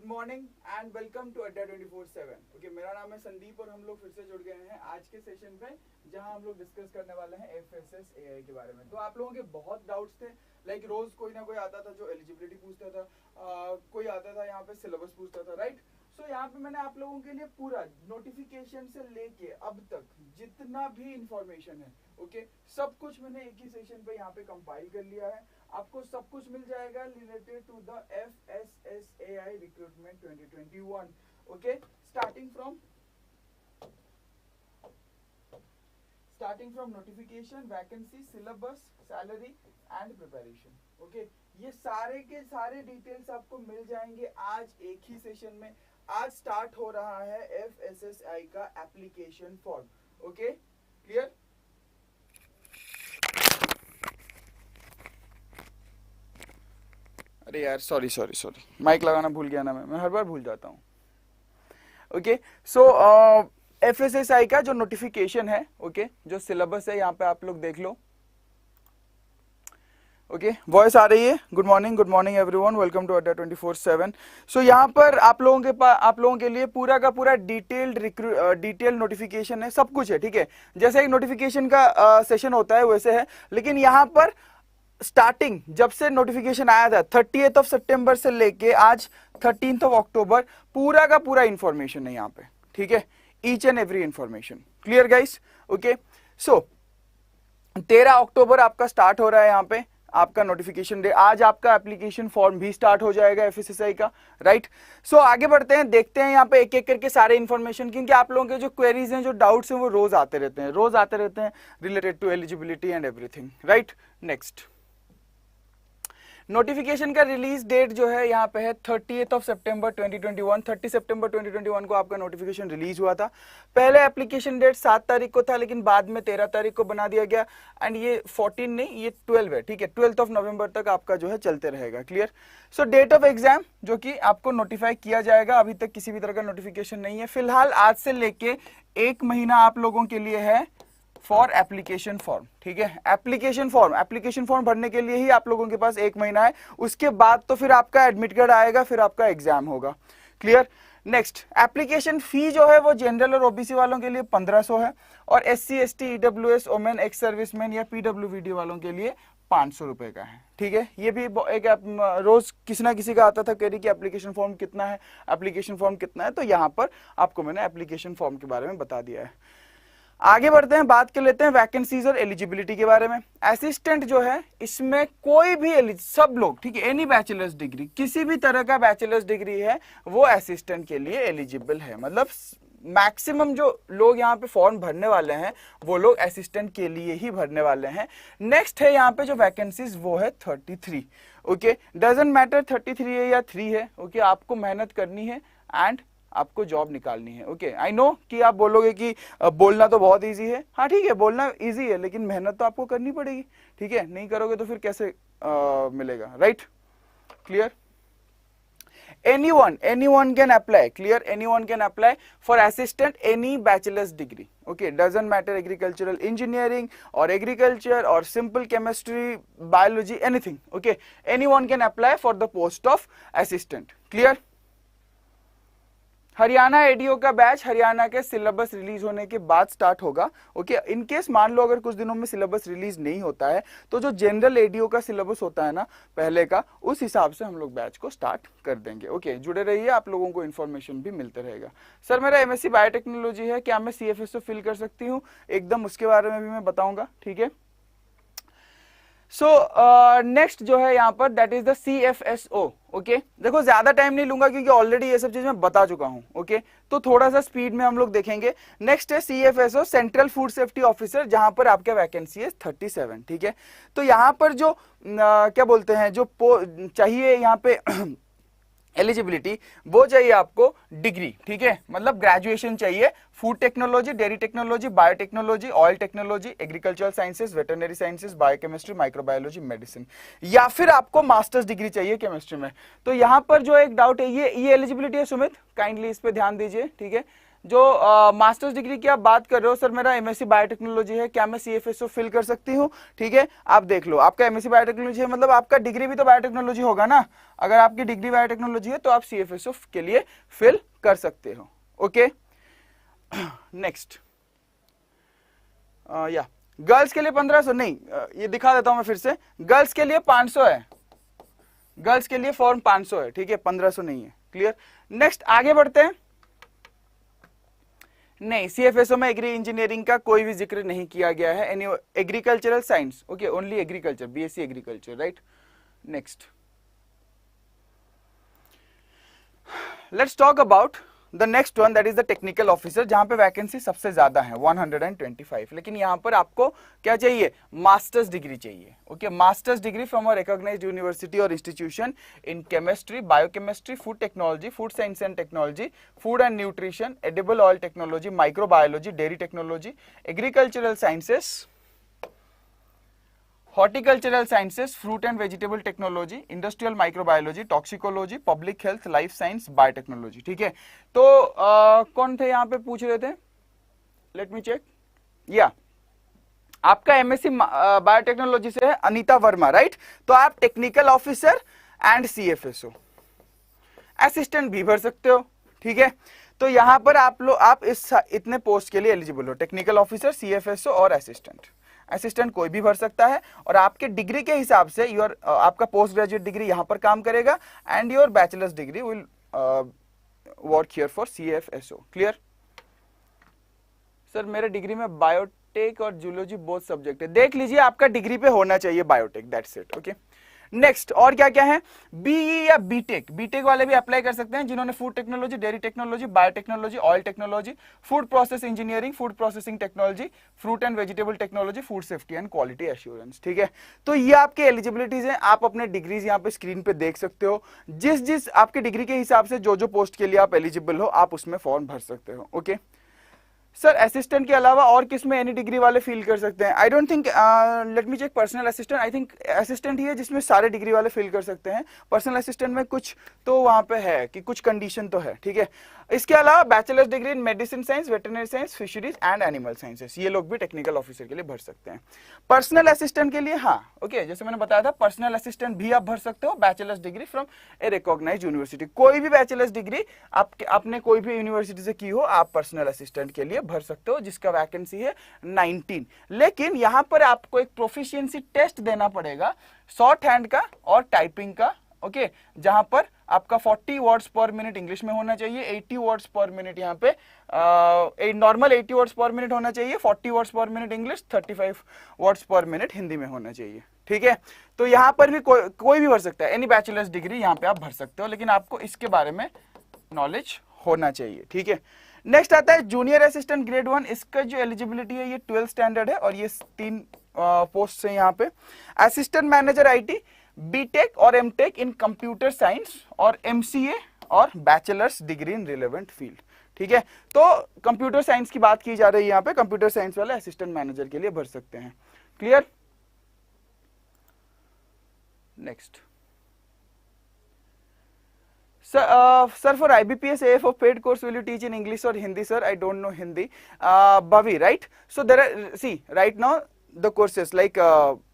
Good morning and welcome to Adda 24/7। Okay, मेरा नाम है संदीप और हम लोग फिर से जुड़ गए हैं आज के सेशन पे, जहां हम लोग डिस्कस करने वाले हैं एफएसएस एआई के बारे में। तो आप लोगों के बहुत डाउट्स थे, लाइक रोज कोई ना कोई आता था जो एलिजिबिलिटी पूछता था, कोई आता था यहाँ पे सिलेबस पूछता था, राइट। सो यहाँ पे मैंने आप लोगों के लिए पूरा नोटिफिकेशन से लेके अब तक जितना भी इंफॉर्मेशन है, ओके, सब कुछ मैंने एक ही सेशन पे यहाँ पे कंपाइल कर लिया है। आपको सब कुछ मिल जाएगा related to the FSSAI recruitment 2021। Okay, starting from notification, vacancy, syllabus, salary and preparation. Okay, ये सारे के सारे डिटेल्स आपको मिल जाएंगे आज एक ही सेशन में। आज स्टार्ट हो रहा है FSSAI का एप्लीकेशन फॉर्म। Okay, clear? अरे यार, सॉरी माइक लगाना भूल गया ना, मैं हर बार भूल जाता हूँ। ओके, सो FSSAI का जो नोटिफिकेशन है, ओके, जो सिलेबस है यहाँ पे आप लोग देख लो। ओके, वॉइस आ रही है? Good morning everyone, welcome to Adda 24/7। सो यहाँ पर आप लोगों के लिए पूरा का पूरा डिटेल नोटिफिकेशन है, सब कुछ है, ठीक है। जैसे एक नोटिफिकेशन का सेशन होता है वैसे है, लेकिन यहाँ पर स्टार्टिंग जब से नोटिफिकेशन आया था 30 सितंबर से लेके आज 13 अक्टूबर, पूरा का पूरा इंफॉर्मेशन है यहाँ पे, ठीक है, each and every information. Clear guys? Okay, so 13 अक्टूबर आपका स्टार्ट हो रहा है यहाँ पे आपका नोटिफिकेशन डे। आज आपका एप्लीकेशन फॉर्म भी स्टार्ट हो जाएगा FSSAI का, राइट। सो आगे बढ़ते हैं, देखते हैं यहाँ पे एक एक करके सारे इंफॉर्मेशन, क्योंकि आप लोगों के जो क्वेरीज हैं, जो डाउट्स हैं, वो रोज आते रहते हैं related to eligibility and everything, right. Next, notification का रिलीज डेट जो है यहाँ पे है 30 सितंबर 2021। 30 सितंबर 2021 को आपका नोटिफिकेशन रिलीज हुआ था। पहले एप्लीकेशन डेट 7 तारीख को था, लेकिन बाद में 13 तारीख को बना दिया गया। एंड ये 14 नहीं, ये 12 है, ठीक है। 12 नवंबर तक आपका जो है चलते रहेगा। Clear? So date of exam जो कि आपको नोटिफाई किया जाएगा, अभी तक किसी भी तरह का नोटिफिकेशन नहीं है फिलहाल। आज से लेके 1 महीना आप लोगों के लिए है फॉर एप्लीकेशन फॉर्म, ठीक है। एप्लीकेशन फॉर्म भरने के लिए ही आप लोगों के पास 1 महीना है। उसके बाद तो फिर आपका एडमिट कार्ड आएगा, फिर आपका एग्जाम होगा। क्लियर? नेक्स्ट, एप्लीकेशन फी जो है वो जनरल और ओबीसी वालों के लिए 1500 है, और SC ST EWS women ex serviceman या PWD वालों के लिए 500 रुपए का है, ठीक है। ये भी एक रोज किसी ना किसी का आता था कह रही कि एप्लीकेशन फॉर्म कितना है, तो यहाँ पर आपको मैंने एप्लीकेशन फॉर्म के बारे में बता दिया है। आगे बढ़ते हैं, बात कर लेते हैं वैकेंसीज और एलिजिबिलिटी के बारे में। असिस्टेंट जो है, इसमें कोई भी सब लोग, ठीक है, एनी बैचलर्स डिग्री, किसी भी तरह का बैचलर्स डिग्री है, वो असिस्टेंट के लिए एलिजिबल है। मतलब मैक्सिमम जो लोग यहाँ पे फॉर्म भरने वाले हैं वो लोग असिस्टेंट के लिए ही भरने वाले हैं। नेक्स्ट है यहाँ पे जो वैकेंसीज, वो है 33। ओके, डजंट मैटर 33 है या 3 है, ओके, आपको मेहनत करनी है एंड आपको जॉब निकालनी है। ओके, आई नो कि आप बोलोगे कि बोलना तो बहुत इजी है। हाँ ठीक है, बोलना इजी है, लेकिन मेहनत तो आपको करनी पड़ेगी, ठीक है। नहीं करोगे तो फिर कैसे मिलेगा, right? Clear? anyone can apply. Clear? Anyone can apply for assistant any bachelor's degree. Okay, doesn't matter agricultural engineering or agriculture or simple chemistry, biology, anything. Okay, anyone can apply for the post of assistant. Clear? Haryana ADO का batch Haryana के syllabus release होने के बाद start होगा। Okay, in case मान लो अगर कुछ दिनों में सिलेबस रिलीज नहीं होता है, तो जो जनरल एडीओ का सिलेबस होता है ना पहले का, उस हिसाब से हम लोग बैच को स्टार्ट कर देंगे। ओके, जुड़े रहिए, आप लोगों को इन्फॉर्मेशन भी मिलते रहेगा। सर मेरा MSc बायोटेक्नोलॉजी है, क्या मैं CFSO फिल कर सकती हूँ? एकदम, उसके बारे में भी मैं बताऊंगा, ठीक है। सो नेक्स्ट जो है यहाँ पर, that is the CFSO। Okay, देखो ज्यादा टाइम नहीं लूंगा क्योंकि ऑलरेडी ये सब चीज मैं बता चुका हूँ। ओके, तो थोड़ा सा स्पीड में हम लोग देखेंगे। नेक्स्ट है CFSO, central food safety officer, जहां पर आपका वैकेंसी है 37, ठीक है। तो यहाँ पर जो क्या बोलते हैं, जो चाहिए यहाँ पे एलिजिबिलिटी, वो चाहिए आपको डिग्री, ठीक है, मतलब ग्रेजुएशन चाहिए। Food technology, dairy technology, biotechnology, oil technology, agricultural sciences, veterinary sciences, biochemistry, microbiology, medicine, या फिर आपको मास्टर्स डिग्री चाहिए केमिस्ट्री में। तो यहाँ पर जो एक डाउट है, ये एलिजिबिलिटी है सुमित, काइंडली इस पे ध्यान दीजिए, ठीक है। जो मास्टर्स डिग्री की आप बात कर रहे हो, सर मेरा एमएससी बायोटेक्नोलॉजी है, क्या मैं सीएफएसओ फिल कर सकती हूँ? ठीक है, आप देख लो, आपका एमएससी बायोटेक्नोलॉजी है, मतलब आपका डिग्री भी तो बायोटेक्नोलॉजी होगा ना। अगर आपकी डिग्री बायोटेक्नोलॉजी है तो आप सीएफएसओ के लिए फिल कर सकते हो। ओके, नेक्स्ट, या गर्ल्स के लिए 1500 नहीं, ये दिखा देता हूं मैं फिर से, गर्ल्स के लिए 500 है, गर्ल्स के लिए फॉर्म 500 है, ठीक है, 1500 नहीं है। क्लियर? नेक्स्ट आगे बढ़ते हैं। नहीं, सीएफएसओ में एग्री इंजीनियरिंग का कोई भी जिक्र नहीं किया गया है। Any agricultural science, okay, only agriculture, BSc agriculture, right. Next, let's talk about the next one, that is the technical officer, जहां पे वैकेंसी सबसे ज्यादा है 125, लेकिन यहां पर आपको क्या चाहिए? मास्टर्स डिग्री चाहिए। Okay, masters degree from a recognised university और institution in chemistry, biochemistry, food technology, food science and technology, food and nutrition, edible oil technology, microbiology, dairy technology, agricultural sciences, horticultural sciences, fruit and vegetable technology, industrial microbiology, toxicology, public health, life science, biotechnology. ठीक है, तो कौन थे यहाँ पे पूछ रहे थे? Let me check. या आपका एमएससी बायोटेक्नोलॉजी से है अनीता वर्मा, राइट। तो आप टेक्निकल ऑफिसर एंड सीएफएसओ असिस्टेंट भी भर सकते हो। ठीक है, तो यहां पर आप इस इतने पोस्ट के लिए एलिजिबल हो, टेक्निकल ऑफिसर, सीएफएसओ और असिस्टेंट। असिस्टेंट कोई भी भर सकता है, और आपके डिग्री के हिसाब से आपका पोस्ट ग्रेजुएट डिग्री यहां पर काम करेगा, and your bachelors degree will work here for CFSO. Clear? Sir मेरे डिग्री में बायोटेक और जूलॉजी बोथ सब्जेक्ट है। देख लीजिए, आपका डिग्री पे होना चाहिए biotech, that's it. Okay, next और क्या क्या है? बीई या बीटेक, बीटेक वाले भी अप्लाई कर सकते हैं जिन्होंने food technology, dairy technology, biotechnology, oil technology, food process engineering, food processing technology, fruit and vegetable technology, food safety and quality assurance. ठीक है, तो ये आपके एलिजिबिलिटीज हैं। आप अपने डिग्रीज यहाँ पे स्क्रीन पे देख सकते हो, जिस आपके डिग्री के हिसाब से जो पोस्ट के लिए आप एलिजिबल हो, आप उसमें फॉर्म भर सकते हो। ओके, सर असिस्टेंट के अलावा और किसमें एनी डिग्री वाले फिल कर सकते हैं? I don't think, let me check personal assistant. I think assistant ही है जिसमें सारे डिग्री वाले फिल कर सकते हैं। पर्सनल असिस्टेंट में कुछ तो वहां पे है कि कुछ कंडीशन तो है। ठीक है, इसके अलावा bachelors degree in medicine science, veterinary science, fisheries and animal sciences, ये लोग भी टेक्निकल ऑफिसर के लिए भर सकते हैं। पर्सनल असिस्टेंट के लिए हाँ, ओके, जैसे मैंने बताया था, पर्सनल असिस्टेंट भी आप भर सकते हो, bachelor's degree from a recognised university. कोई भी बैचलर्स डिग्री आपने कोई भी यूनिवर्सिटी से की हो, आप पर्सनल असिस्टेंट के लिए भर सकते हो, जिसका वैकेंसी है 19। लेकिन यहां पर आपको एक प्रोफिशिएंसी टेस्ट देना पड़ेगा, शॉर्ट हैंड का और टाइपिंग का। ओके, जहां पर आपका 40 वर्ड्स पर मिनट इंग्लिश में होना चाहिए, 80 वर्ड्स पर मिनट यहाँ पे नॉर्मल 80 वर्ड्स पर मिनट होना चाहिए, 40 वर्ड्स पर मिनट इंग्लिश, 35 वर्ड्स पर मिनट हिंदी में होना चाहिए। ठीक है, तो यहाँ पर भी कोई भी भर सकता है, एनी बैचलर्स डिग्री यहाँ पे आप भर सकते हो, लेकिन आपको इसके बारे में नॉलेज होना चाहिए। ठीक है, नेक्स्ट आता है जूनियर असिस्टेंट ग्रेड 1। इसका जो एलिजिबिलिटी है ये 12 स्टैंडर्ड है, और ये 3 पोस्ट है यहाँ पे। असिस्टेंट मैनेजर आईटी, बीटेक और एमटेक इन कंप्यूटर साइंस और एमसीए और बैचलर्स डिग्री इन रिलेवेंट फील्ड। ठीक है, तो कंप्यूटर साइंस की बात की जा रही है यहाँ पे, कंप्यूटर साइंस वाले असिस्टेंट मैनेजर के लिए भर सकते हैं। Clear? Next, sir, for IBPS AFO paid course, will you teach in English or Hindi? Sir, I don't know Hindi. Bhavi, right? So there are, see, right now the courses like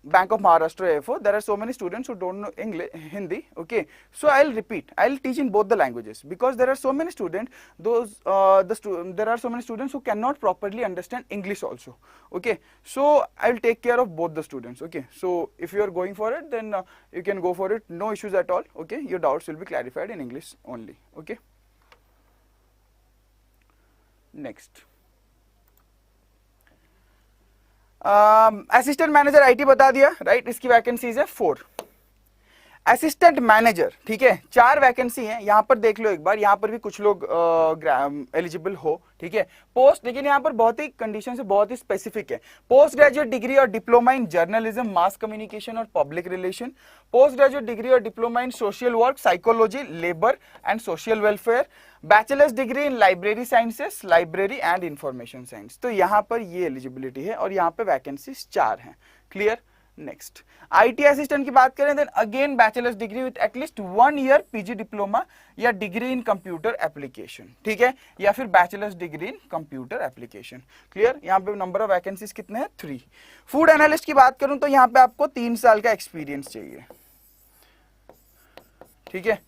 Bank of Maharashtra AFO, there are so many students who don't know English, Hindi. Okay, so I'll repeat, I'll teach in both the languages, because there are so many students, there are so many students who cannot properly understand English also. Okay, so I'll take care of both the students. Okay, so if you are going for it, then you can go for it, no issues at all. Okay, your doubts will be clarified in English only. Okay, next, assistant manager IT बता दिया, right. इसकी vacancies है 4। Assistant manager, ठीक है, 4 vacancy है। यहां पर देख लो एक बार, यहां पर भी कुछ लोग एलिजिबल हो। ठीक है, पोस्ट, लेकिन यहां पर बहुत ही कंडीशन से बहुत ही स्पेसिफिक है। पोस्ट ग्रेजुएट डिग्री और diploma in journalism, mass communication और public relation, post graduate degree और diploma in social work, psychology, labour and social welfare, bachelors degree in library sciences, library and information science. तो यहां पर ये eligibility है, और यहां पे वैकेंसीज 4 हैं। क्लियर? नेक्स्ट आईटी असिस्टेंट की बात करें, then again bachelor's degree with at least 1 year PG diploma या डिग्री इन कंप्यूटर एप्लीकेशन, ठीक है, या फिर bachelor's degree in computer application. Clear? यहाँ पे नंबर ऑफ वैकेंसीज कितने हैं? 3। फूड एनालिस्ट की बात करूं तो यहाँ पे आपको 3 साल का एक्सपीरियंस चाहिए, ठीक है।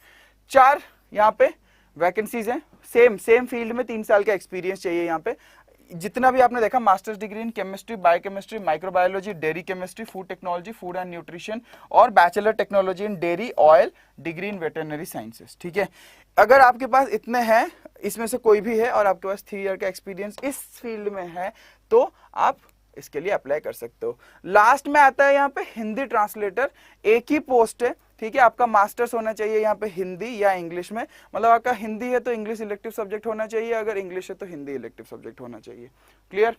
4 यहाँ पे वैकेंसीज हैं, सेम फील्ड में 3 साल का एक्सपीरियंस चाहिए। यहाँ पे जितना भी आपने देखा, masters degree in chemistry, biochemistry, microbiology, dairy chemistry, food technology, food and nutrition, और bachelor technology in dairy oil, degree in veterinary sciences, ठीक है। अगर आपके पास इतने हैं, इसमें से कोई भी है और आपके पास 3 ईयर का एक्सपीरियंस इस फील्ड में है, तो आप इसके लिए अप्लाई कर सकते हो। लास्ट में आता है यहाँ पे हिंदी ट्रांसलेटर, एक ही पोस्ट है, ठीक है। आपका मास्टर्स होना चाहिए यहाँ पे हिंदी या इंग्लिश में, मतलब आपका हिंदी है तो इंग्लिश इलेक्टिव सब्जेक्ट होना चाहिए, अगर इंग्लिश है तो हिंदी इलेक्टिव सब्जेक्ट होना चाहिए। Clear?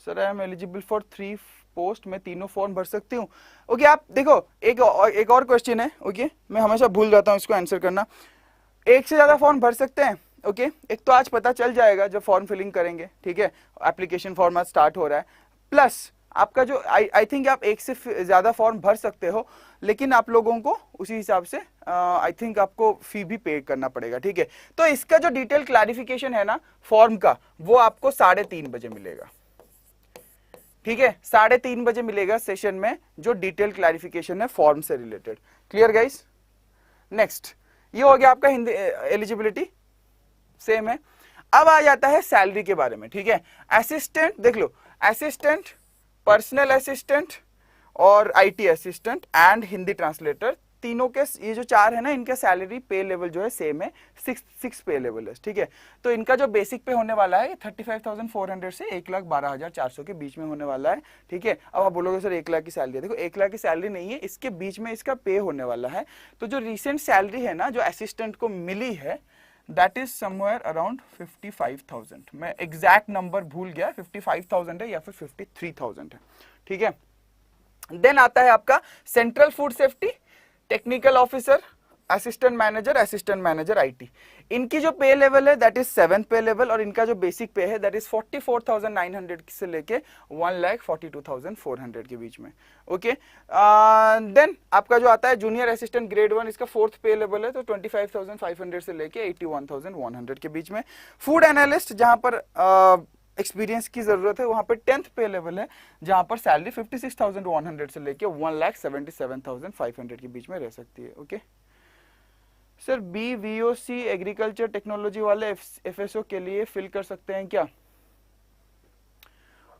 Sir I am eligible for 3 post, मैं तीनों फॉर्म भर सकती हूँ? ओके, आप देखो, एक और क्वेश्चन है, ओके, मैं हमेशा भूल जाता हूँ इसको आंसर करना। एक से ज्यादा फॉर्म भर सकते हैं, ओके। एक तो आज पता चल जाएगा जब फॉर्म फिलिंग करेंगे, ठीक है, एप्लीकेशन फॉर्म आज स्टार्ट हो रहा है। प्लस आपका जो आई थिंक आप एक से ज्यादा फॉर्म भर सकते हो, लेकिन आप लोगों को उसी हिसाब से आई थिंक आपको फी भी पे करना पड़ेगा, ठीक है। तो इसका जो डिटेल क्लैरिफिकेशन है ना फॉर्म का, वो आपको 3:30 बजे मिलेगा, ठीक है। 3:30 बजे मिलेगा सेशन में, जो डिटेल क्लैरिफिकेशन है फॉर्म से रिलेटेड। Clear guys? नेक्स्ट, ये हो गया आपका हिंदी एलिजिबिलिटी, सेम है। अब आ जाता है सैलरी के बारे में, ठीक है। असिस्टेंट देख लो, असिस्टेंट, पर्सनल असिस्टेंट और IT assistant and Hindi translator, तीनों के ये जो 4 है ना, इनका सैलरी पे लेवल जो है सेम है, 6 पे लेवल है, ठीक है। तो इनका जो बेसिक पे होने वाला है 35,400 से 1,12,400 के बीच में होने वाला है, ठीक है। अब आप बोलोगे सर 1 लाख की सैलरी है, देखो 1 लाख की सैलरी नहीं है, इसके बीच में इसका पे होने वाला है। तो जो रिसेंट सैलरी है ना, जो असिस्टेंट को मिली है, दैट इज समवेयर अराउंड 55,000। मैं एग्जैक्ट नंबर भूल गया, 55,000 है या फिर 53,000 है, ठीक है। देन आता है आपका central food safety, technical officer, assistant manager IT. इनकी जो पे लेवल है दैट इज 7th पे लेवल, और इनका जो बेसिक पे है दैट इज 44,900 से लेके 1,42,400 के बीच में, ओके। देन आपका जो आता है जूनियर असिस्टेंट ग्रेड 1, इसका 4th पे लेवल है, तो 25,500 से लेके 81,100 के बीच में। फूड एनालिस्ट, जहां पर एक्सपीरियंस की जरूरत है, वहां पे 10th पे लेवल है, जहां पर सैलरी 56,100 से लेके 1,77,500 के बीच में रह सकती है, okay. Sir BVOC agriculture technology वाले FSO के लिए फिल कर सकते हैं क्या?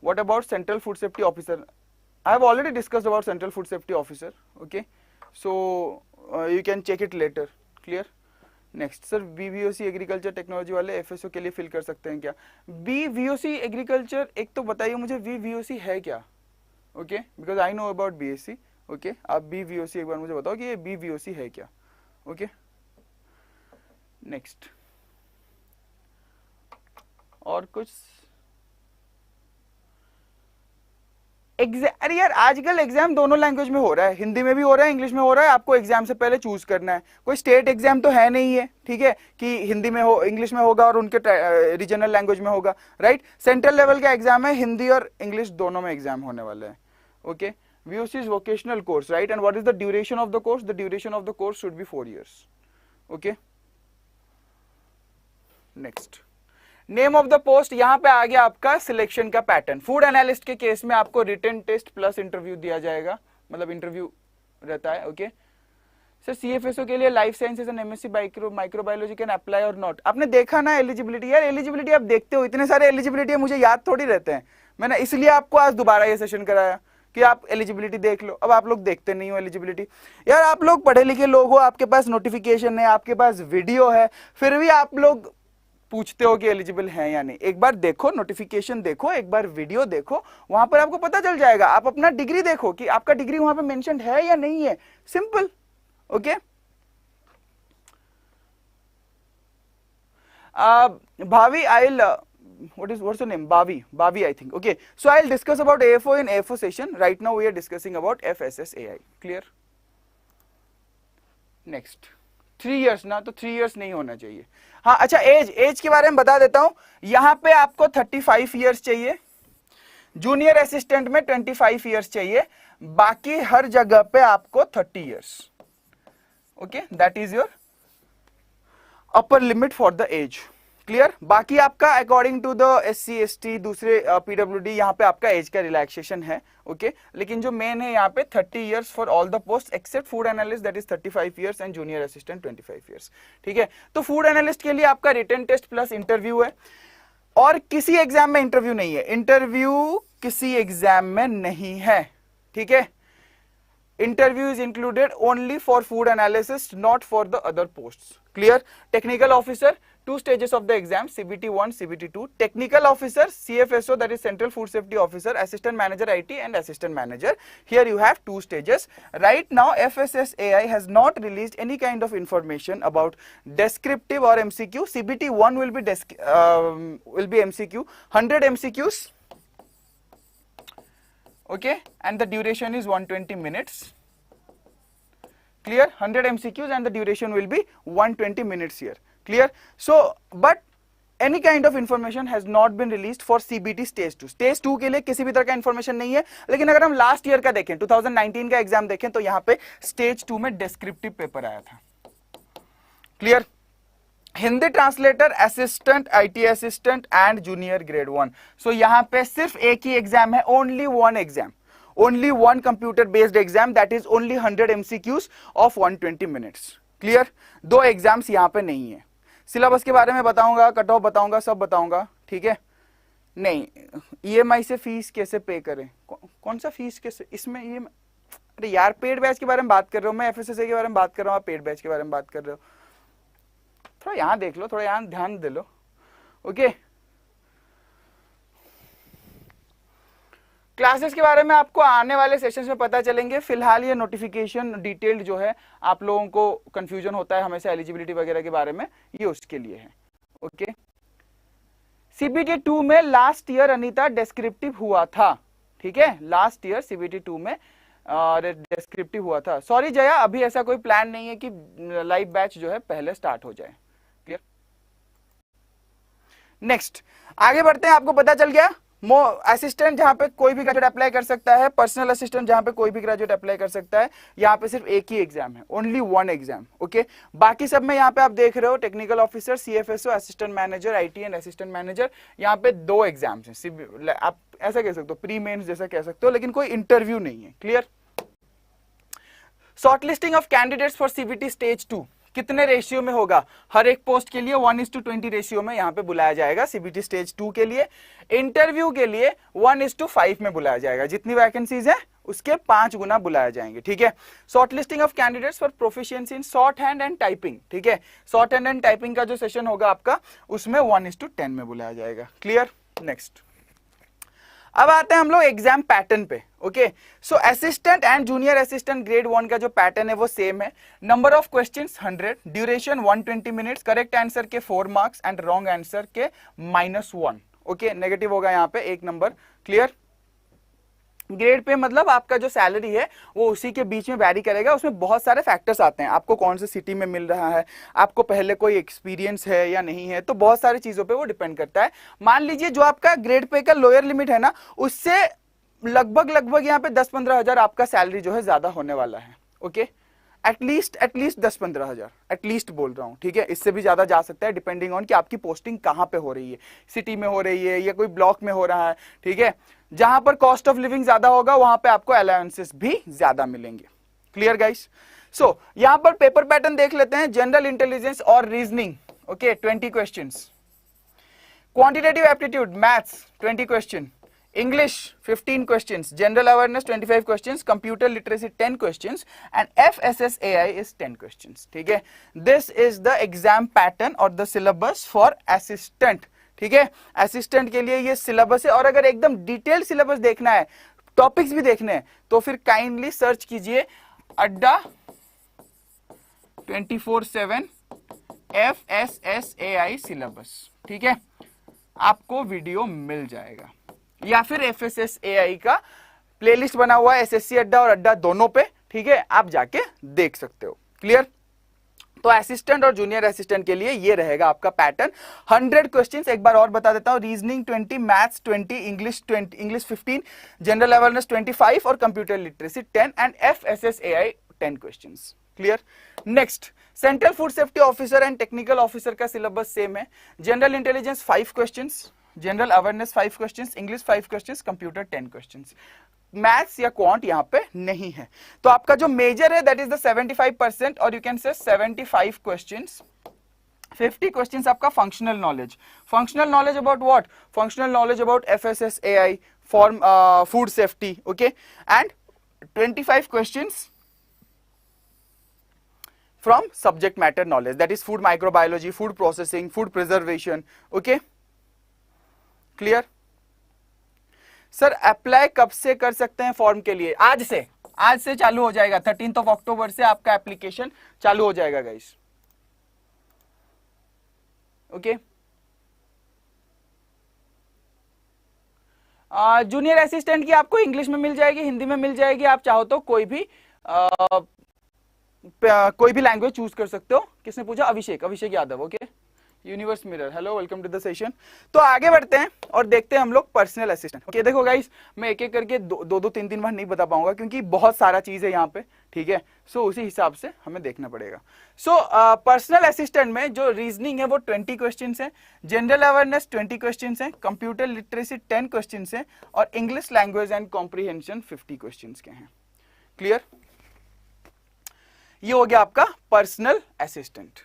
What about central food safety officer? I have already discussed about central food safety officer, okay, so you can check it later. Clear? Next, sir BVOC agriculture technology वाले FSO के लिए fill कर सकते हैं क्या? BVOC एग्रीकल्चर, एक तो बताइए मुझे BVOC है क्या, okay, because I know about BSc, okay. आप BVOC एक बार मुझे बताओ कि ये BVOC है क्या, ओके। नेक्स्ट, और कुछ अरे यार, आजकल एग्जाम दोनों लैंग्वेज में हो रहा है, हिंदी में भी हो रहा है, इंग्लिश में हो रहा है। आपको एग्जाम से पहले चूज करना है, कोई स्टेट एग्जाम तो है नहीं है, ठीक है, कि हिंदी में हो, इंग्लिश में होगा और उनके रीजनल लैंग्वेज में होगा, राइट। सेंट्रल लेवल का एग्जाम है, हिंदी और इंग्लिश दोनों में एग्जाम होने वाले हैं, okay. VOC is vocational course, right, and what is the duration of the course? The duration of the course should be 4 years, okay. Next, name of the post, यहां पे आ गया आपका सिलेक्शन का पैटर्न। फूड एनालिस्ट के case में आपको written test plus interview दिया जाएगा, मतलब इंटरव्यू रहता है, ओके। सर CFSO के लिए life sciences and MSc microbiology can apply और नॉट? आपने देखा ना एलिजिबिलिटी, यार एलिजिबिलिटी आप देखते हो, इतने सारे एलिजिबिलिटी है, मुझे याद थोड़ी रहते हैं। मैंने इसलिए आपको आज दोबारा ये सेशन कराया कि आप एलिजिबिलिटी देख लो। अब आप लोग देखते नहीं हो एलिजिबिलिटी, यार आप लोग पढ़े लिखे लोग हो, आपके पास नोटिफिकेशन है, आपके पास वीडियो है, फिर भी आप लोग पूछते हो कि एलिजिबल है या नहीं। एक बार देखो नोटिफिकेशन, देखो एक बार वीडियो देखो, वहां पर आपको पता चल जाएगा। आप अपना डिग्री देखो कि आपका डिग्री वहां पे मेंशन्ड है या नहीं है, सिंपल, ओके। भावी, what's your name? Bhavi, I think, okay. So I'll discuss about AFO in AFO session. Right now we are discussing about FSSAI. Clear? Next, 3 years ना, तो 3 इयर्स नहीं होना चाहिए। हाँ अच्छा, एज के बारे में बता देता हूं, यहां पे आपको 35 इयर्स चाहिए, जूनियर असिस्टेंट में 25 इयर्स चाहिए, बाकी हर जगह पे आपको 30 years. Okay, that is your upper limit for the age. Clear? बाकी आपका according to the SC ST दूसरे PWD यहाँ पे आपका एज का रिलैक्सेशन है। ओके, लेकिन जो मेन है यहाँ पे 30 years for all the post except food analyst, that is 35 years and junior assistant 25 years. ठीक है, तो फूड एनालिस्ट के लिए आपका रिटन टेस्ट प्लस इंटरव्यू है, और किसी एग्जाम में इंटरव्यू नहीं है, इंटरव्यू किसी एग्जाम में नहीं है। ठीक है, interview is included only for food analysis, not for the other posts. Clear? Technical officer, 2 stages of the exam, CBT1, CBT2. Technical officer, CFSO, that is Central Food Safety Officer, Assistant Manager IT and Assistant Manager. Here you have 2 stages. Right now, FSSAI has not released any kind of information about descriptive or MCQ. CBT1 will be MCQ, 100 MCQs. Okay, and the duration is 120 minutes. Clear? 100 MCQs and the duration will be 120 minutes here. Clear? So, but any kind of information has not been released for CBT stage 2. Stage 2 के लिए किसी भी तरह का information नहीं है, लेकिन अगर हम लास्ट ईयर का देखें, 2019 का एग्जाम देखें, तो यहाँ पे स्टेज 2 में डिस्क्रिप्टिव पेपर आया था। Clear? Hindi translator, assistant, IT assistant and junior grade 1। सो यहाँ पे सिर्फ एक ही एग्जाम है, only one exam, only one computer based exam, that is only 100 MCQs of 120 minutes. Clear? 2 exams यहाँ पे नहीं है। सिलेबस के बारे में बताऊंगा, कट ऑफ बताऊंगा, सब बताऊंगा। ठीक है? नहीं, EMI से फीस कैसे पे करें, कौन सा फीस कैसे इसमें EMI? अरे यार, पेड बैच के बारे में बात कर रहा हूँ मैं, FSSAI के बारे में बात कर रहा हूँ, आप पेड बैच के बारे में बात कर रहे हो। थोड़ा यहां देख लो, थोड़ा यहां ध्यान दे लो। ओके, क्लासेस के बारे में आपको आने वाले सेशंस में पता चलेंगे। फिलहाल ये नोटिफिकेशन डिटेल्ड जो है, आप लोगों को कंफ्यूजन होता है हमेशा एलिजिबिलिटी वगैरह के बारे में, ये उसके लिए है। ओके, CBT 2 में लास्ट ईयर अनीता डिस्क्रिप्टिव हुआ था। ठीक है, लास्ट ईयर CBT 2 में डिस्क्रिप्टिव हुआ था। सॉरी जया, अभी ऐसा कोई प्लान नहीं है कि लाइव बैच जो है पहले स्टार्ट हो जाए। क्लियर? नेक्स्ट आगे बढ़ते हैं। आपको पता चल गया असिस्टेंट जहां पे कोई भी ग्रेजुएट अप्लाई कर सकता है, पर्सनल असिस्टेंट जहां पे कोई भी ग्रेजुएट अप्लाई कर सकता है। यहाँ पे सिर्फ एक ही एग्जाम है, ओनली वन एग्जाम। ओके, बाकी सब में यहाँ पे आप देख रहे हो technical officer, CFSO, assistant manager IT and assistant manager, यहाँ पे 2 एग्जाम्स हैं। आप ऐसा कह सकते हो, प्री मेंस जैसा कह सकते हो, लेकिन कोई इंटरव्यू नहीं है। Clear? Shortlisting of candidates for CBT stage 2 कितने रेशियो में होगा? हर एक पोस्ट के लिए 1:20 रेशियो में यहाँ पे बुलाया जाएगा CBT स्टेज 2 के लिए। इंटरव्यू के लिए 1:5 में बुलाया जाएगा। जितनी वैकेंसीज है उसके 5 गुना बुलाया जाएंगे। ठीक है, shortlisting of candidates for proficiency in short hand and typing. ठीक है, शॉर्ट हैंड एंड टाइपिंग का जो सेशन होगा आपका, उसमें 1:10 में बुलाया जाएगा। क्लियर? नेक्स्ट अब आते हैं हम लोग एग्जाम पैटर्न पे। Okay, so assistant and junior assistant grade 1 का जो पैटर्न है वो सेम है। Number of questions 100, duration 120 minutes, correct answer के 4 मार्क्स एंड रॉन्ग आंसर के -1। ओके, नेगेटिव होगा यहाँ पे 1 नंबर। क्लियर? ग्रेड पे मतलब आपका जो सैलरी है वो उसी के बीच में वैरी करेगा। उसमें बहुत सारे फैक्टर्स आते हैं, आपको कौन सी सिटी में मिल रहा है, आपको पहले कोई एक्सपीरियंस है या नहीं है, तो बहुत सारी चीजों पे वो डिपेंड करता है। मान लीजिए जो आपका ग्रेड पे का लोअर लिमिट है ना, उससे लगभग यहाँ पे 10-15 हजार आपका सैलरी जो है ज्यादा होने वाला है। ओके, एटलीस्ट 10-15 हजार, एटलीस्ट बोल रहा हूं। ठीक है, इससे भी ज्यादा जा सकता है डिपेंडिंग ऑन कि आपकी पोस्टिंग कहां पे हो रही है, सिटी में हो रही है या कोई ब्लॉक में हो रहा है। ठीक है, जहां पर कॉस्ट ऑफ लिविंग ज्यादा होगा वहां पे आपको अलाउंसेस भी ज्यादा मिलेंगे। Clear guys? सो यहां पर पेपर पैटर्न देख लेते हैं। जनरल इंटेलिजेंस और reasoning, okay, 20 questions. Quantitative aptitude maths 20 question, English 15 questions, general awareness 25 questions, computer literacy 10 questions and FSSAI is 10 questions. ठीक है, this is the exam pattern और the syllabus for assistant. ठीक है, assistant के लिए ये syllabus है। और अगर एकदम डिटेल सिलेबस देखना है, टॉपिक्स भी देखने हैं, तो फिर काइंडली सर्च कीजिए अड्डा 24/7 FSSAI सिलेबस। ठीक है, आपको वीडियो मिल जाएगा, या फिर FSSAI का प्लेलिस्ट बना हुआ है SSC अड्डा और अड्डा दोनों पे। ठीक है, आप जाके देख सकते हो। क्लियर? तो असिस्टेंट और जूनियर असिस्टेंट के लिए ये रहेगा आपका पैटर्न। 100 क्वेश्चंस एक बार और बता देता हूं, reasoning 20, maths 20, English 20, English 15, general awareness 25 और computer literacy 10 and FSSAI 10 questions. Clear. Next, central food safety officer and technical officer का सिलेबस सेम है। General intelligence 5 questions, general awareness 5 questions, English 5 questions, computer 10 questions. Maths या quant यहां पे नहीं है। तो आपका जो मेजर है दैट इज द 75% और you can say 75 questions. 50 questions आपका functional knowledge. Functional knowledge about what? Functional knowledge about FSSAI, form food safety, okay, and 25 questions from subject matter knowledge, that is food microbiology, food processing, food preservation, okay, clear? Sir apply कब से कर सकते हैं form के लिए? आज से चालू हो जाएगा। 13 अक्टूबर से आपका एप्लीकेशन चालू हो जाएगा गाइस, ओके। जूनियर असिस्टेंट की आपको इंग्लिश में मिल जाएगी, हिंदी में मिल जाएगी, आप चाहो तो कोई भी लैंग्वेज चूज कर सकते हो। किसने पूछा? Abhishek Yadav, okay. Universe Mirror, hello, welcome to the session. तो आगे बढ़ते हैं और देखते हैं हम लोग पर्सनल असिस्टेंट। ओके, देखो गाइस, मैं एक एक करके दो 3 बार नहीं बता पाऊंगा क्योंकि बहुत सारा चीज है यहाँ पे, ठीक है। सो उसी हिसाब से हमें देखना पड़ेगा। सो पर्सनल असिस्टेंट में जो रीजनिंग है वो 20 क्वेश्चन है, जनरल अवेयरनेस 20 क्वेश्चन है, कंप्यूटर लिटरेसी 10 क्वेश्चन है और English language and comprehension 50 question के हैं। क्लियर? ये हो गया आपका personal assistant.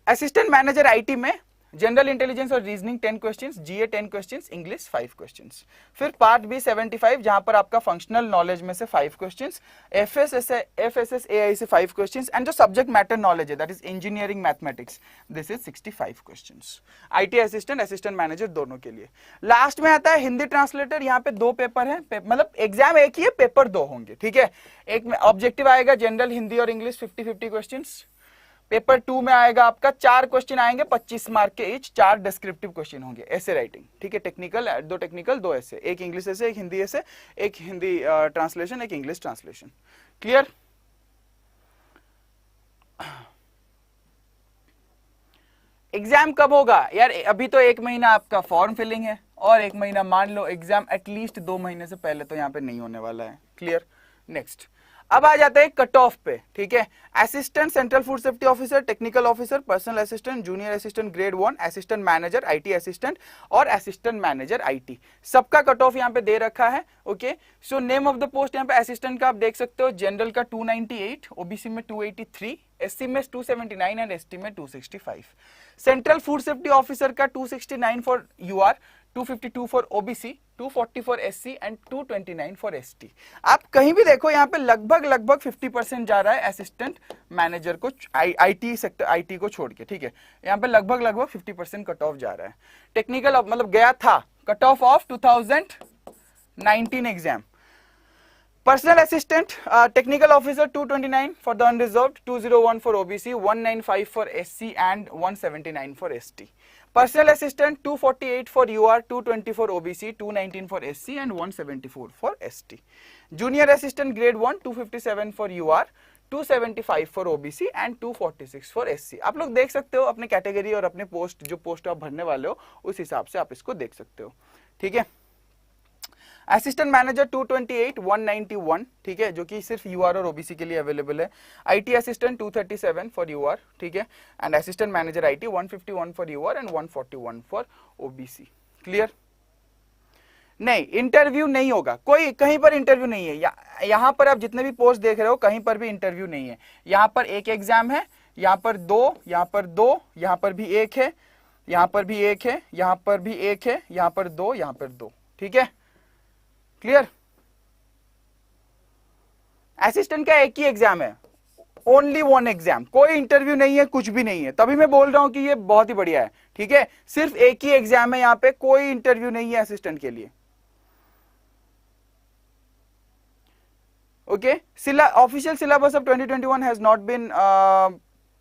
Assistant manager IT में जनरल इंटेलिजेंस और रीजनिंग 10 क्वेश्चंस, जीए 10 क्वेश्चंस, इंग्लिश 5 क्वेश्चंस। फिर पार्ट बी 75 जहां पर आपका फंक्शनल नॉलेज में से 5 क्वेश्चंस, FSSAI से 5 क्वेश्चंस एंड जो सब्जेक्ट मैटर नॉलेज है that is engineering mathematics, this is 65 questions. IT assistant, assistant manager दोनों के लिए। लास्ट में आता है हिंदी ट्रांसलेटर। यहाँ पे 2 पेपर है, मतलब एग्जाम एक ही है, पेपर 2 होंगे, ठीक है। एक में ऑब्जेक्टिव आएगा जनरल हिंदी और इंग्लिश 50-50 क्वेश्चंस। पेपर 2 में आएगा आपका 4 क्वेश्चन आएंगे 25 मार्क के ईच, 4 डिस्क्रिप्टिव क्वेश्चन होंगे, ऐसे राइटिंग, ठीक है। टेक्निकल 2 ऐसे, एक इंग्लिश ऐसे, एक हिंदी ऐसे, एक हिंदी ट्रांसलेशन, एक इंग्लिश ट्रांसलेशन। क्लियर? एग्जाम कब होगा यार? अभी तो 1 महीना आपका फॉर्म फिलिंग है और 1 महीना मान लो एग्जाम, एटलीस्ट 2 महीने से पहले तो यहाँ पे नहीं होने वाला है। क्लियर? नेक्स्ट, अब आ जाते हैं कट ऑफ पे, ठीक है। Assistant central food safety officer, technical officer, personal assistant, junior assistant grade 1, assistant manager, IT assistant और असिस्टेंट मैनेजर आईटी, सबका कट ऑफ यहाँ पे दे रखा है, okay. So name of the post यहाँ पे असिस्टेंट का आप देख सकते हो, जनरल का 298, ओबीसी में 283, एससी में 279 एंड एसटी में 265। सेंट्रल फूड सेफ्टी ऑफिसर का 269 for UR, 252 for OBC, 240 for SC and 229 for ST. आप कहीं भी देखो यहाँ पे लगभग 50% जा रहा है असिस्टेंट मैनेजर को, आईटी सेक्टर, आईटी को छोड़ के, ठीक है। यहाँ पे लगभग 50% कट ऑफ जा रहा है। टेक्निकल मतलब गया था cut off 2019 exam. Personal assistant, technical officer 229 for the unreserved, 201 for OBC, 195 for SC and 179 for ST. Personal assistant 248 for UR, 220 for OBC, 219 for SC and 174 for ST. Junior assistant grade 1 257 for UR, 275 for OBC and 246 for SC. आप लोग देख सकते हो अपने category और अपने post, जो post आप भरने वाले हो उस हिसाब से आप इसको देख सकते हो, ठीक है। असिस्टेंट मैनेजर 228, 191, ठीक है, जो कि सिर्फ यूआर और ओबीसी के लिए अवेलेबल है। आईटी असिस्टेंट 237 फॉर यूआर, ठीक है, and assistant manager IT 151 for UR and 141 for OBC. Clear? नहीं, इंटरव्यू नहीं होगा, कोई कहीं पर इंटरव्यू नहीं है। यहाँ पर आप जितने भी पोस्ट देख रहे हो कहीं पर भी इंटरव्यू नहीं है। यहाँ पर एक एग्जाम है, यहाँ पर 2, यहाँ पर 2, यहाँ पर भी 1 है, यहाँ पर भी 1 है, यहाँ पर भी 1 है, यहाँ पर 2, यहाँ पर 2, ठीक है। क्लियर? असिस्टेंट का एक ही एग्जाम है, ओनली 1 एग्जाम, कोई इंटरव्यू नहीं है, कुछ भी नहीं है। तभी मैं बोल रहा हूं कि ये बहुत ही बढ़िया है, ठीक है। सिर्फ एक ही एग्जाम है, यहाँ पे कोई इंटरव्यू नहीं है असिस्टेंट के लिए, okay. Official syllabus of 2021 has not been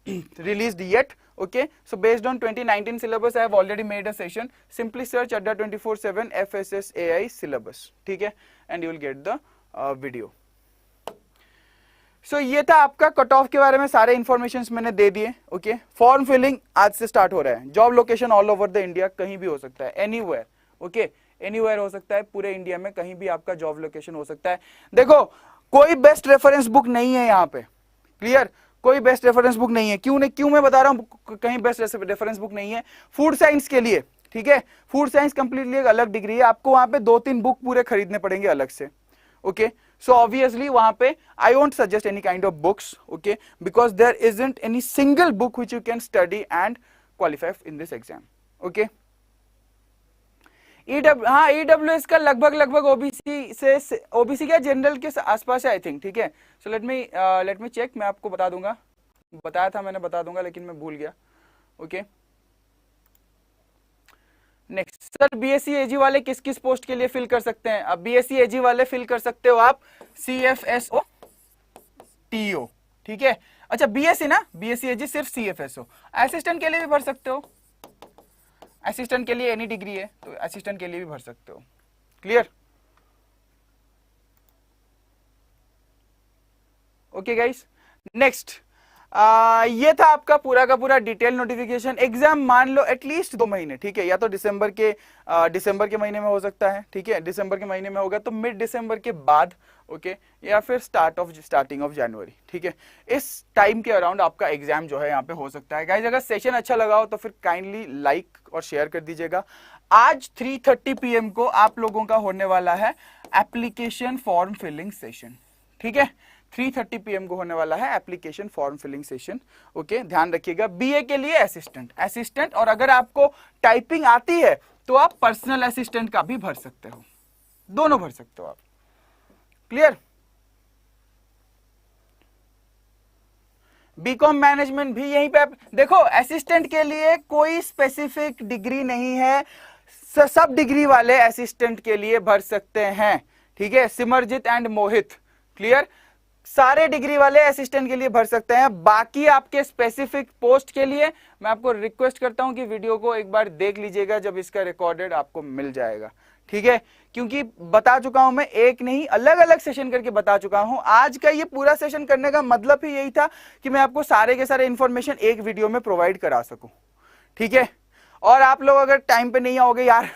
released yet, okay. So based on 2019 syllabus I have already made a session. Simply search Adda 24/7 FSSAI syllabus, ठीक है, and you will get the video. सो ये था आपका cut off के बारे में, सारे information मैंने दे दिए। ओके, फॉर्म फिलिंग आज से स्टार्ट हो रहा है। Job location all over the India, कहीं भी हो सकता है, एनीवेयर। ओके, एनीवेयर हो सकता है, पूरे इंडिया में कहीं भी आपका जॉब लोकेशन हो सकता है। देखो, कोई बेस्ट रेफरेंस बुक नहीं है यहाँ पे, क्लियर, कोई बेस्ट रेफरेंस बुक नहीं है। क्यों मैं बता रहा हूं कहीं बेस्ट रेफरेंस बुक नहीं है? फूड साइंस के लिए, ठीक है, फूड साइंस कंप्लीटली एक अलग डिग्री है, आपको वहां पे 2-3 बुक पूरे खरीदने पड़ेंगे अलग से। ओके, so obviously वहां पे I won't suggest any kind of books, okay, because there isn't any single book which you can study and qualify in this exam. Okay, हाँ, EWS का लगभग ओबीसी क्या जनरल के आसपास है आई थिंक, ठीक है। सो लेट मी चेक, मैं आपको बता दूंगा, बताया था मैंने, बता दूंगा लेकिन मैं भूल गया। ओके, नेक्स्ट सर, बीएससी एजी वाले किस किस पोस्ट के लिए फिल कर सकते हैं? अब बीएससी एजी वाले फिल कर सकते हो आप CFSO TO, ठीक है। अच्छा, बीएससी ना, बीएससी एजी सिर्फ CFSO। असिस्टेंट के लिए भी भर सकते हो, असिस्टेंट के लिए एनी डिग्री है तो असिस्टेंट के लिए भी भर सकते हो। क्लियर? ओके गाइस, नेक्स्ट ये था आपका पूरा का पूरा डिटेल नोटिफिकेशन। एग्जाम मान लो एटलीस्ट 2 महीने, ठीक है, या तो दिसंबर के महीने में हो सकता है, ठीक है, दिसंबर के महीने में होगा तो मिड दिसंबर के बाद, ओके, या फिर स्टार्टिंग ऑफ जनवरी, ठीक है, इस टाइम के अराउंड आपका एग्जाम जो है यहाँ पे हो सकता है। गाइस, अगर सेशन अच्छा लगा हो तो फिर काइंडली लाइक और शेयर कर दीजिएगा। आज 3:30 PM को आप लोगों का होने वाला है एप्लीकेशन फॉर्म फिलिंग सेशन, ठीक है, 3:30 PM को होने वाला है application form filling session. Okay, ध्यान रखिएगा, बीए के लिए असिस्टेंट, और अगर आपको टाइपिंग आती है तो आप पर्सनल असिस्टेंट का भी भर सकते हो, दोनों भर सकते हो आप। क्लियर? बीकॉम मैनेजमेंट भी यहीं पे देखो, असिस्टेंट के लिए कोई स्पेसिफिक डिग्री नहीं है, सब डिग्री वाले असिस्टेंट के लिए भर सकते हैं, ठीक है, सिमरजीत एंड मोहित। क्लियर? सारे डिग्री वाले असिस्टेंट के लिए भर सकते हैं। बाकी आपके स्पेसिफिक पोस्ट के लिए मैं आपको रिक्वेस्ट करता हूं कि वीडियो को एक बार देख लीजिएगा, जब इसका रिकॉर्डेड आपको मिल जाएगा, ठीक है, क्योंकि बता चुका हूं मैं, एक नहीं अलग अलग सेशन करके बता चुका हूं। आज का ये पूरा सेशन करने का मतलब ही यही था कि मैं आपको सारे के सारे इंफॉर्मेशन एक वीडियो में प्रोवाइड करा सकूं, ठीक है। और आप लोग अगर टाइम पे नहीं आओगे यार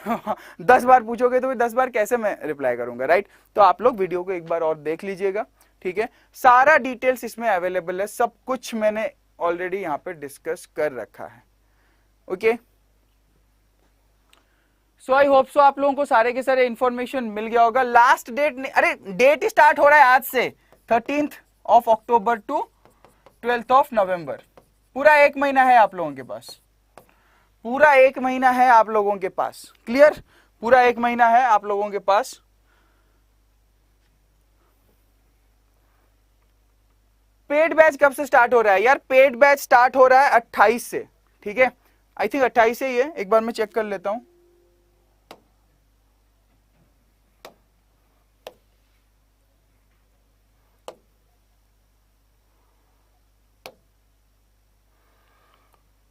10 बार पूछोगे तो 10 बार कैसे मैं रिप्लाई करूंगा, राइट? तो आप लोग वीडियो को एक बार और देख लीजिएगा, ठीक है, सारा डिटेल्स इसमें अवेलेबल है, सब कुछ मैंने ऑलरेडी यहां पे डिस्कस कर रखा है। Okay, so I hope so आप लोगों को सारे के सारे इंफॉर्मेशन मिल गया होगा। लास्ट डेट, अरे डेट स्टार्ट हो रहा है आज से 13 अक्टूबर टू 12 नवंबर, पूरा 1 महीना है आप लोगों के पास, पूरा 1 महीना है आप लोगों के पास। क्लियर? पूरा 1 महीना है आप लोगों के पास। पेड बैच कब से स्टार्ट हो रहा है यार? पेड बैच स्टार्ट हो रहा है 28 से, ठीक है, आई थिंक 28 से ही है, एक बार मैं चेक कर लेता हूं।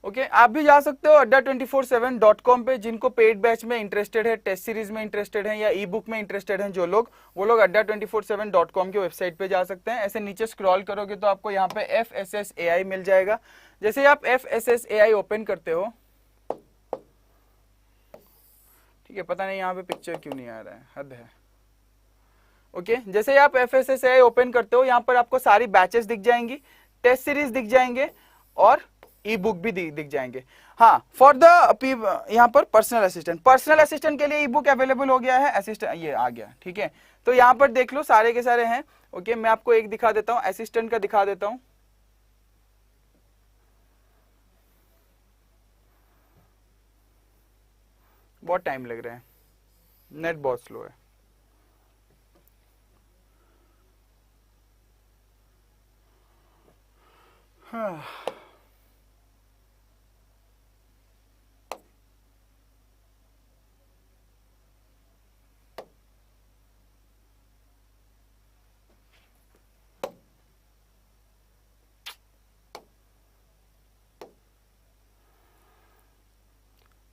ओके, आप भी जा सकते हो adda247.com पे, जिनको पेड बैच में इंटरेस्टेड है, टेस्ट सीरीज में इंटरेस्टेड है या ई बुक में इंटरेस्टेड हैं जो लोग, वो लोग adda247.com के वेबसाइट पे जा सकते हैं। ऐसे नीचे स्क्रॉल करोगे तो आपको यहाँ पे FSSAI मिल जाएगा। जैसे आप FSSAI ओपन करते हो, ठीक है, पता नहीं यहाँ पे पिक्चर क्यों नहीं आ रहा है, हद है। ओके, जैसे आप FSSAI ओपन करते हो, यहाँ पर आपको सारी बैचेस दिख जाएंगी, टेस्ट सीरीज दिख जाएंगे और ई बुक भी दिख जाएंगे। हाँ, फॉर द यहाँ पर पर्सनल असिस्टेंट के लिए ई बुक अवेलेबल हो गया है, असिस्टेंट ये आ गया, ठीक है। तो यहाँ पर देख लो सारे के सारे हैं। ओके, मैं आपको एक दिखा देता हूँ, असिस्टेंट का दिखा देता हूँ। बहुत टाइम लग रहा है, नेट बहुत स्लो है। हाँ,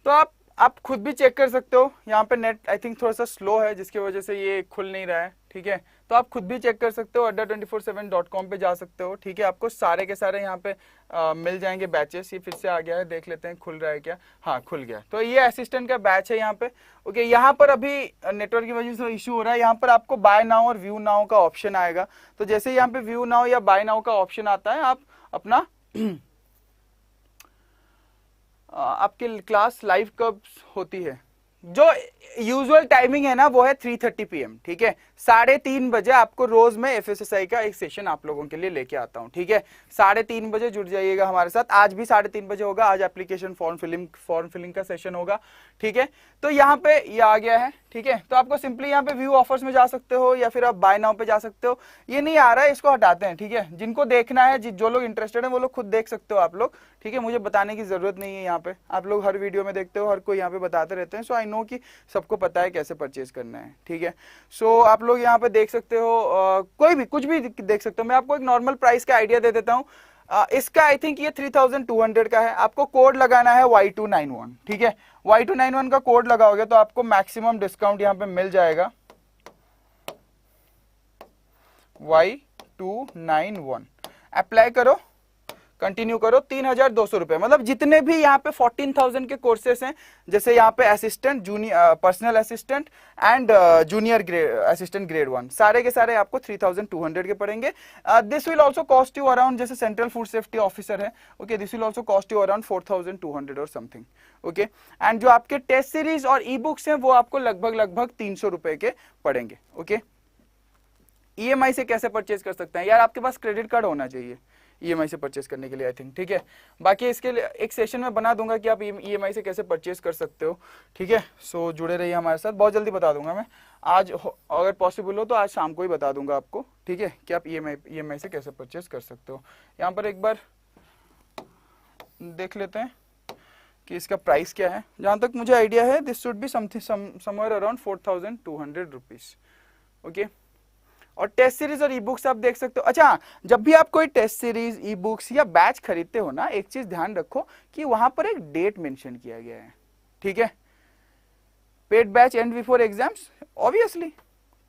तो आप खुद भी चेक कर सकते हो, यहाँ पे नेट आई थिंक थोड़ा सा स्लो है जिसकी वजह से ये खुल नहीं रहा है, ठीक है। तो आप खुद भी चेक कर सकते हो, adda247.com पे जा सकते हो, ठीक है। आपको सारे के सारे यहाँ पे मिल जाएंगे बैचेस। ये फिर से आ गया है, देख लेते हैं खुल रहा है क्या। हाँ खुल गया। तो ये असिस्टेंट का बैच है यहाँ पे। ओके, यहाँ पर अभी नेटवर्क की वजह से इशू हो रहा है। यहाँ पर आपको बाय नाउ और व्यू नाउ का ऑप्शन आएगा। तो जैसे यहाँ पे व्यू नाउ या बाय नाउ का ऑप्शन आता है, आप अपना आपकी क्लास लाइव कब होती है, जो यूजुअल टाइमिंग है ना वो है 3:30 PM, ठीक है। 3:30 बजे आपको रोज में FSSAI का एक सेशन आप लोगों के लिए लेके आता हूं, ठीक है। 3:30 बजे जुड़ जाइएगा हमारे साथ। आज भी 3:30 बजे होगा। आज एप्लीकेशन फॉर्म फिलिंग का सेशन होगा, ठीक है। तो यहाँ पे ये आ गया है, ठीक है। तो आपको सिंपली यहाँ पे व्यू ऑफर्स में जा सकते हो या फिर आप बाय नाउ पे जा सकते हो। ये नहीं आ रहा है, इसको हटाते हैं, ठीक है। जिनको देखना है, जो लोग इंटरेस्टेड है वो लोग खुद देख सकते हो आप लोग, ठीक है। मुझे बताने की जरूरत नहीं है। यहाँ पे आप लोग हर वीडियो में देखते हो, हर कोई यहाँ पे बताते रहते हैं। सो आई नो कि सबको पता है कैसे परचेज करना है, ठीक है। सो आप लोग यहाँ पे देख सकते हो, कोई भी कुछ भी देख सकते हो। मैं आपको एक नॉर्मल प्राइस का आइडिया दे देता हूँ। इसका आई थिंक ये 3200 का है। आपको कोड लगाना है Y291, ठीक है। Y291 का कोड लगाओगे तो आपको मैक्सिमम डिस्काउंट यहाँ पे मिल जाएगा। Y291 अप्लाई करो, कंटिन्यू करो। 3200 रुपए, मतलब जितने भी यहाँ पे 14,000 के कोर्सेस हैं, जैसे यहाँ पे assistant, junior, personal assistant and junior assistant grade 1, सारे के सारे आपको 3200 के पड़ेंगे। This will also cost you around, जैसे सेंट्रल फूड सेफ्टी ऑफिसर है, okay, this will also cost you around 4200 और समथिंग, ओके। एंड जो आपके टेस्ट सीरीज और ई बुक्स हैं वो आपको लगभग 300 रुपए के पड़ेंगे, ओके। EMI से कैसे परचेज कर सकते हैं यार, आपके पास क्रेडिट कार्ड होना चाहिए EMI से परचेज करने के लिए, आई थिंक, ठीक है। बाकी इसके लिए एक सेशन में बना दूंगा कि आप EMI से कैसे परचेज कर सकते हो, ठीक है। सो जुड़े रहिए हमारे साथ, बहुत जल्दी बता दूंगा मैं। आज अगर पॉसिबल हो तो आज शाम को ही बता दूंगा आपको, ठीक है, कि आप EMI से कैसे परचेज कर सकते हो। यहाँ पर एक बार देख लेते हैं कि इसका प्राइस क्या है। जहां तक मुझे आइडिया है, this should be somewhere around 4200 rupees, okay. और टेस्ट सीरीज और ई बुक्स आप देख सकते हो। अच्छा, जब भी आप कोई टेस्ट सीरीज, ई बुक्स या बैच खरीदते हो ना, एक चीज ध्यान रखो कि वहां पर एक डेट मेंशन किया गया है, ठीक है। Paid batch and before exams, obviously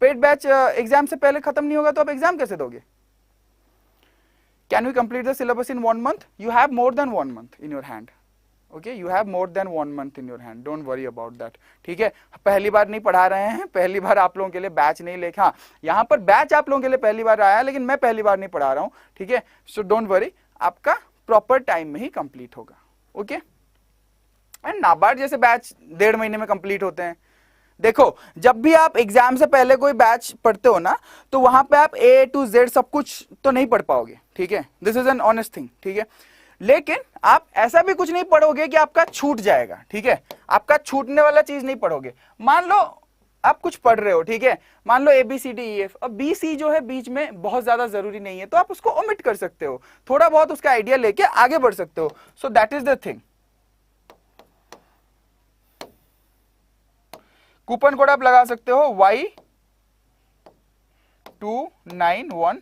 paid batch exam से पहले खत्म नहीं होगा तो आप एग्जाम कैसे दोगे। Can we complete the syllabus in 1 month? You have more than 1 month in your hand, okay, you have more than 1 month in your hand, don't worry about that, ठीक है। पहली बार नहीं पढ़ा रहे हैं, पहली बार आप लोगों के लिए बैच नहीं लेके, हाँ यहाँ पर बैच आप लोगों के लिए पहली बार आया है, लेकिन मैं पहली बार नहीं पढ़ा रहा हूँ, ठीक है। सो डोंट वरी, आपका प्रॉपर टाइम में ही कंप्लीट होगा, ओके। एंड नाबार्ड जैसे बैच 1.5 महीने में कंप्लीट होते हैं। देखो, जब भी आप एग्जाम से पहले कोई बैच पढ़ते हो ना, तो वहां पे आप A to Z सब कुछ तो नहीं पढ़ पाओगे, ठीक है। This is an honest thing, ठीक है। लेकिन आप ऐसा भी कुछ नहीं पढ़ोगे कि आपका छूट जाएगा, ठीक है। आपका छूटने वाला चीज नहीं पढ़ोगे। मान लो आप कुछ पढ़ रहे हो, ठीक है, मान लो ABCDEF, अब BC जो है बीच में बहुत ज्यादा जरूरी नहीं है, तो आप उसको ओमिट कर सकते हो, थोड़ा बहुत उसका आइडिया लेके आगे बढ़ सकते हो। So that is the thing. Coupon code आप लगा सकते हो Y291।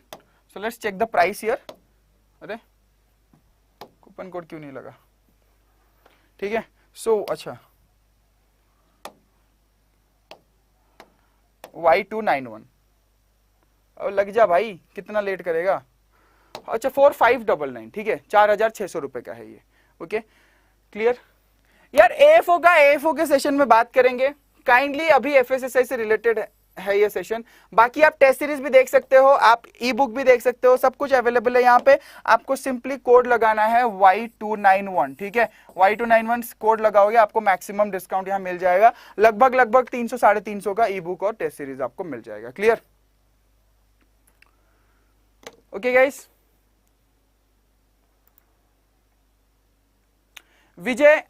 So let's check the price here. अरे कूपन कोड क्यों नहीं लगा, ठीक है। सो अच्छा, Y291, अब लग जा भाई, कितना लेट करेगा। अच्छा 4599, ठीक है, 4600 रुपए का है ये, ओके, क्लियर। यार AFO के सेशन में बात करेंगे काइंडली, अभी FSSAI से रिलेटेड है ये सेशन। बाकी आप टेस्ट सीरीज भी देख सकते हो, आप ई बुक भी देख सकते हो, सब कुछ अवेलेबल है यहाँ पे। आपको सिंपली कोड लगाना है Y291, ठीक है। Y291 कोड लगाओगे, आपको मैक्सिमम डिस्काउंट यहाँ मिल जाएगा। लगभग 300-350 का ई बुक और टेस्ट सीरीज आपको मिल जाएगा, clear. Okay guys, Vijay,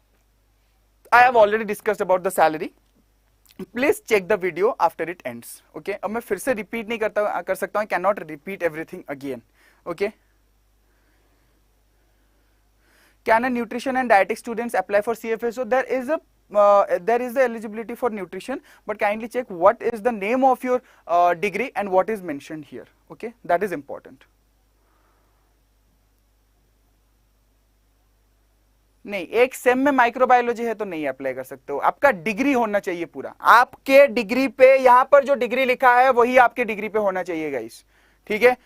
I have already discussed about the salary. Please check the video after it ends. Okay? अब मैं फिर से रिपीट नहीं कर सकता हूँ, cannot repeat everything again. Okay? Can a nutrition and dietetic students apply for CFA? So there is the eligibility for nutrition, but kindly check what is the name of your degree and what is mentioned here. Okay? That is important. नहीं, एक same में microbiology है तो नहीं apply कर सकते हो, आपका डिग्री होना चाहिए पूरा, आपके डिग्री पे, यहां पर जो डिग्री लिखा है वही आपके डिग्री पे होना चाहिए गाइस, ठीक है।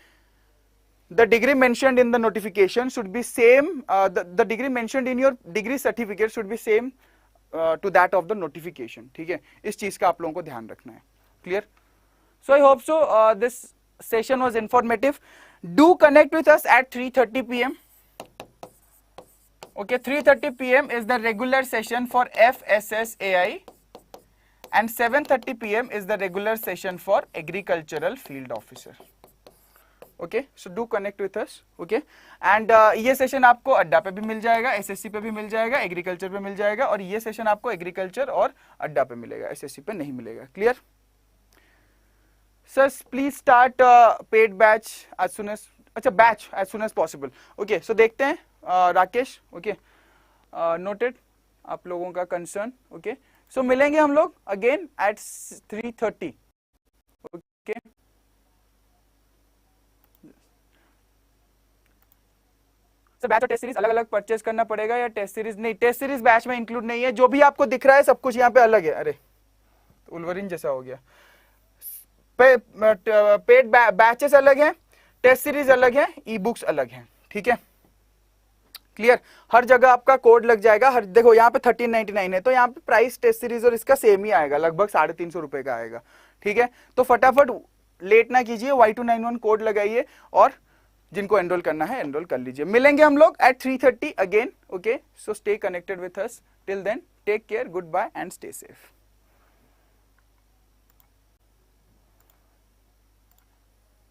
The degree mentioned in the notification should be same, the degree mentioned in your degree certificate should be same to that of the notification, ठीक है। इस चीज का आप लोगों को ध्यान रखना है, clear. So I hope so this session was informative. Do connect with us at 3:30 p.m. Okay, 3:30 p.m. is the regular session for FSSAI and 7:30 p.m. is the regular session for agricultural field officer. Okay, so do connect with us. Okay, and ये session आपको अड्डा पे भी मिल जाएगा, SSC पे भी मिल जाएगा, agriculture पे मिल जाएगा, और ये सेशन आपको एग्रीकल्चर और अड्डा पे मिलेगा, एसएससी पे नहीं मिलेगा, clear. Sir please start paid batch as soon as, अच्छा batch as soon as possible. Okay, so देखते हैं राकेश। ओके, नोटेड आप लोगों का कंसर्न। ओके, सो मिलेंगे हम लोग again at 3:30। Okay, sir batch और टेस्ट सीरीज अलग अलग परचेज करना पड़ेगा या टेस्ट सीरीज नहीं? टेस्ट सीरीज बैच में इंक्लूड नहीं है, जो भी आपको दिख रहा है सब कुछ यहाँ पे अलग है। अरे उल्वरिन जैसा हो गया। पेड बैचेस अलग हैं, टेस्ट सीरीज अलग है, ई बुक्स अलग हैं, ठीक है, क्लियर। हर जगह आपका कोड लग जाएगा। हर देखो यहाँ पे 1399 है तो यहाँ पे प्राइस टेस्ट सीरीज और इसका सेम ही आएगा, लगभग 350 रुपए का आएगा, ठीक है। तो फटाफट लेट ना कीजिए, Y291 कोड लगाइए और जिनको एनरोल करना है एनरोल कर लीजिए। मिलेंगे हम लोग at 3:30 again. Okay, so stay connected with us till then, take care, goodbye and stay safe.